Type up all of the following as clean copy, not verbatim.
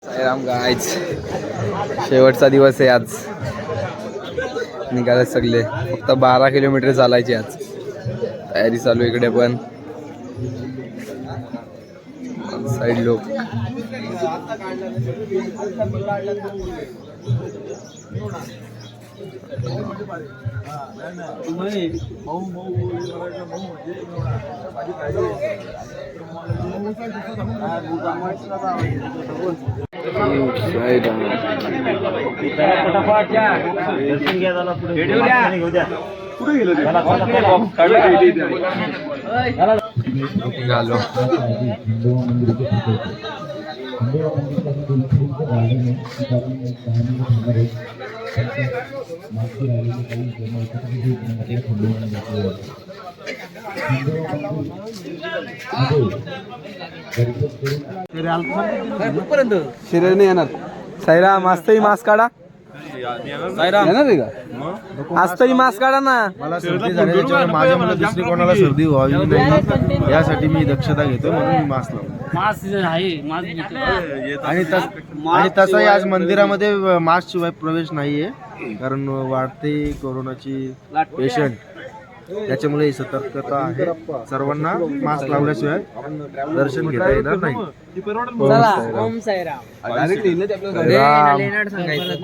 Sairam guys, शेवटचा दिवस आहे आज. निघाले सगळे, फक्त 12 किलोमीटर चालायचे आज. तयारी चालू इकडे पण साईड लोक. घालो शिरे नाही येणार. साईराम मस्तही मास्क काढा. साईराम येणार आहे का? आजतरी मास्क काढा ना. मला सर्दी झाली, त्याच्यामुळे माझ्या मुलं दुसरी कोणाला सर्दी व्हावी नाही यासाठी मी दक्षता घेतो, म्हणून मी मास्क लावतो. आणि तसंही आज मंदिरामध्ये मास्क शिवाय प्रवेश नाहीये, कारण वाढते कोरोनाची पेशंट, त्याच्यामुळे ही सतर्कता आहे. सर्वांना मास्क लावल्याशिवाय दर्शन घेता येणार नाही. ओम साईराम.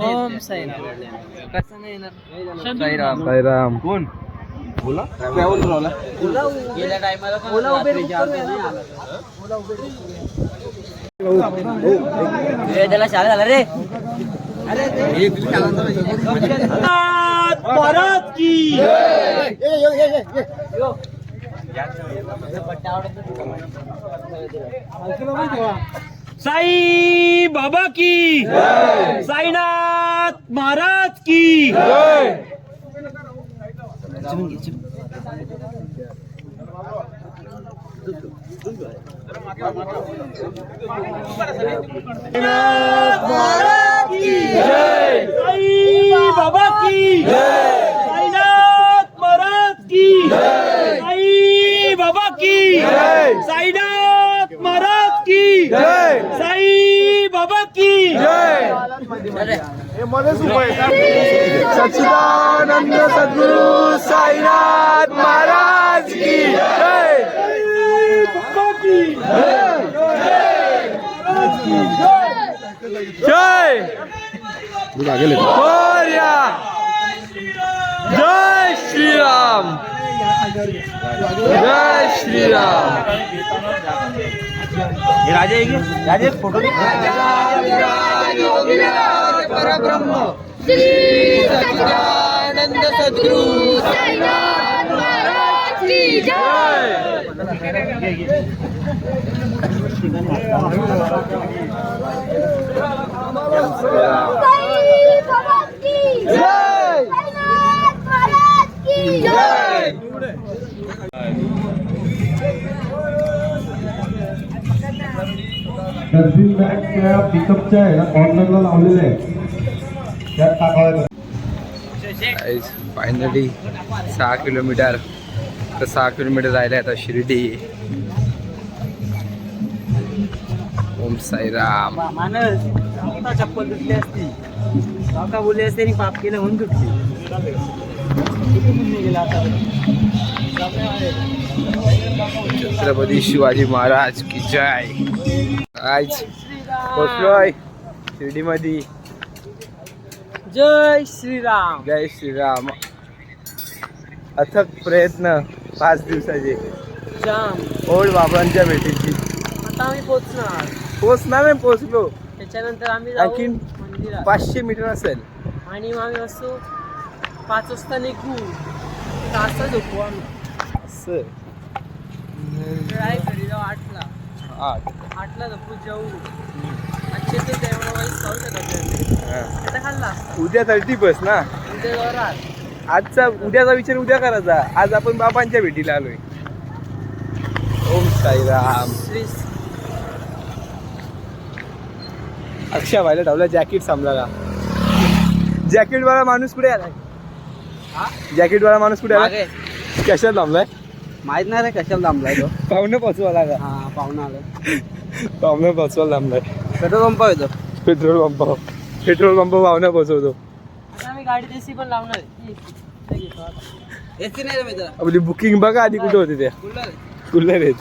ओम साईराम. कसं नाही येणार? साईराम साईराम. कोण बोला? गेल्या टायमाला ओला उभे त्याला शाळा झाला रे. भारत की साई बाबा की, साईनाथ महाराज की. बाबा की, साईनाथ महाराज की, साई बाबा की, साईनाथ महाराज की, साई बाबा की. सच्चिदानंद सद्गुरु साईनाथ महाराज की जय. जय मोरया. जय श्रीराम. जय श्रीराम. राजे राजे फोटो परब्रह्म श्री सच्चिदानंद सद्गुरु साईनाथ महाराज की जय. साई बाबा की जय. साईनाथ महाराज की जय. डस्टबिन बॅग त्या पिकअपच्या आहे ना, कॉर्नरला लावलेल्या आहे, त्यात टाकायला. फायनली 6 किलोमीटर तर 6 किलोमीटर राहिले आता शिर्डी. ओम साईराम. मानस चप्पल तुटली असती, काका बोलले असते आणि पाप केलं म्हणून तुटली. छत्रपती शिवाजी महाराज की जय. आज पोचलोय शिर्डी मध्ये. जय श्रीराम. जय श्रीराम. अथक प्रयत्न 5 दिवसाचे जाम. ओल्ड बाबांच्या भेटीची. आता आम्ही पोचणार. पोचणार नाही, पोचलो. त्याच्यानंतर आम्ही आणखीन मंदिरात 500 मीटर असेल. आणि मग आम्ही असतो 5 वाजता निघू. तासा झोपू आम्ही. असं काय घरी जाऊ 8ला. 8ला झोपू जाऊ. अच्छे ते तेवढा वाईस खाऊ शकत. आता खाल्ला उद्या 30 बस ना. उद्या जोरात. आजचा उद्याचा विचार उद्या करायचा. आज आपण बाबांच्या भेटीला आलोय. ओम साईराम. श्री अक्षय व्हायला ठेवला जॅकेट सांभाळा का. जॅकेट वाला माणूस कुठे आलाय? जॅकेट वाला माणूस कुठे आलाय? कशाला थांबलाय माहित नाही रे कशाला थांबलाय तो. पाहुणे पोचवायला का? हा पाहुणा आलं. पाहुणे पोचवायला थांबलाय. पेट्रोल पंप येतो. पेट्रोल पंप भावना पोहोचवतो. आता आम्ही गाडीत एसी पण लावणार आहे. एसी नाही रे मित्रा. आपली बुकिंग बघा आधी कुठे होती त्या कूलर आहेत.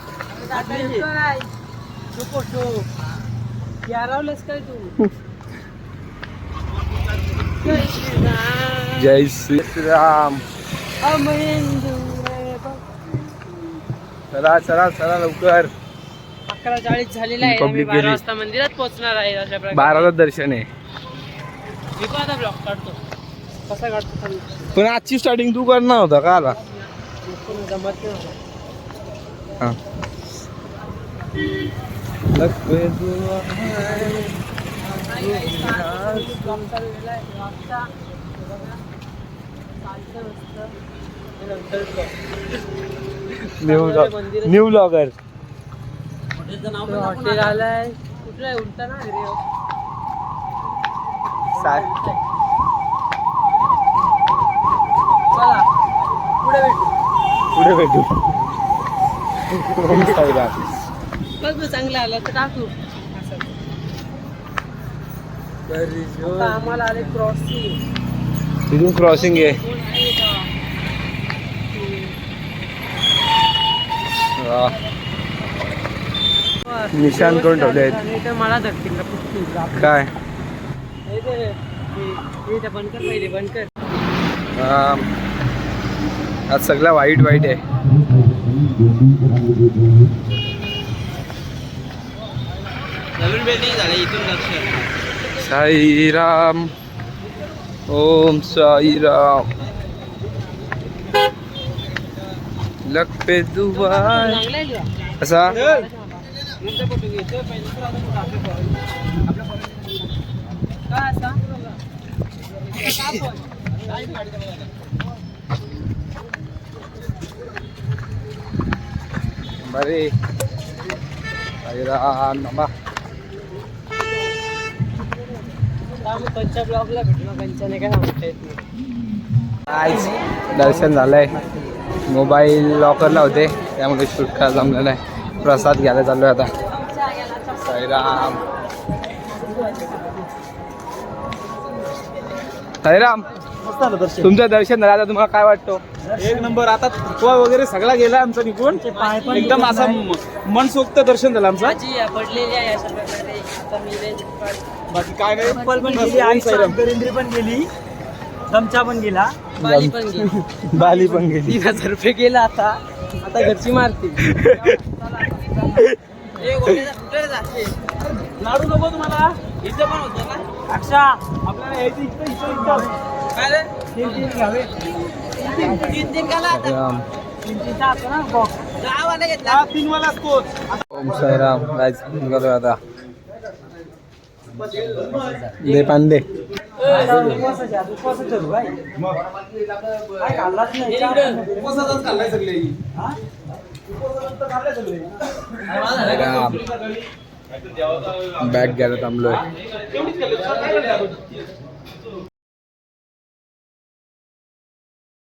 यारावलंस काय तू? जय श्रीराम. चला चला चला लवकर. 11:40 झालेला आहे. आम्ही 12 वाजता मंदिरात पोहोचणार आहे. अशा प्रकारे 12ला दर्शन आहे. मी पण आता ब्लॉग काढतो. कसा काढतो खाली पण आजची स्टार्टिंग तू करणार होता का आला? जमत नाही. हा. New blogger. हॉटेल आलाय कुठलं आहे? उलटा ना रे. चला पुढे भेटू. बघ तू चांगला आला तर टाकू. आता आम्हाला आले क्रॉसिंग. तिथून क्रॉसिंग आहे. निशाण करून ठेवले आहेत. मला धरतील का पुस्तक? काय बंद कर पहिले बंद कर. आज सगळा वाईट वाईट आहे. नवीन बिल्डिंग झाली इथून लक्ष. साईराम. ओम साईराम. लग पे दुआ. असा बरे साईराम. कंच्या ब्लॉगला भेटलो. कंच्याने काय सांगता येत नाही. आज दर्शन झालंय. मोबाईल लॉकरला होते त्यामुळे शूट करायला जमलं नाही. प्रसाद घ्यायला चाललोय आता. साईराम. साईराम. तुमचं दर्शन झालं. आता तुम्हाला काय वाटतं? एक नंबर. आता थकवा वगैरे सगळा गेला आमचा निघून. एकदम असं मनसोक्त दर्शन झालं आमचं. माझी पडलेली आहे अशा प्रकारे. आता मी रेंज बाकी काय नाही. पण गेली आणि शंकरेंद्री पण गेली. चमचा पण गेला. बाली पण गेली. बाली पण गेली. 3000 रुपये गेला. आता घरची मारते. लाडू नको तुम्हाला? इथं पण होतं का? अक्षा आपल्याला यायचं इथं. काय रे? तीन घ्यावे. तीन काला आता. साईराम. तीनचा असतो ना बॉक्स. 10 वाला घेतला. हा 3 वाला असतोच. ओम साईराम. गाईज निघालोय आता. दे पान दे. उपवासाचं भाई काय खाल्लाच नाही. उपवासाचाच खाल्लाय सगळे. साईराम. बॅग घ्यायला थांबलोय.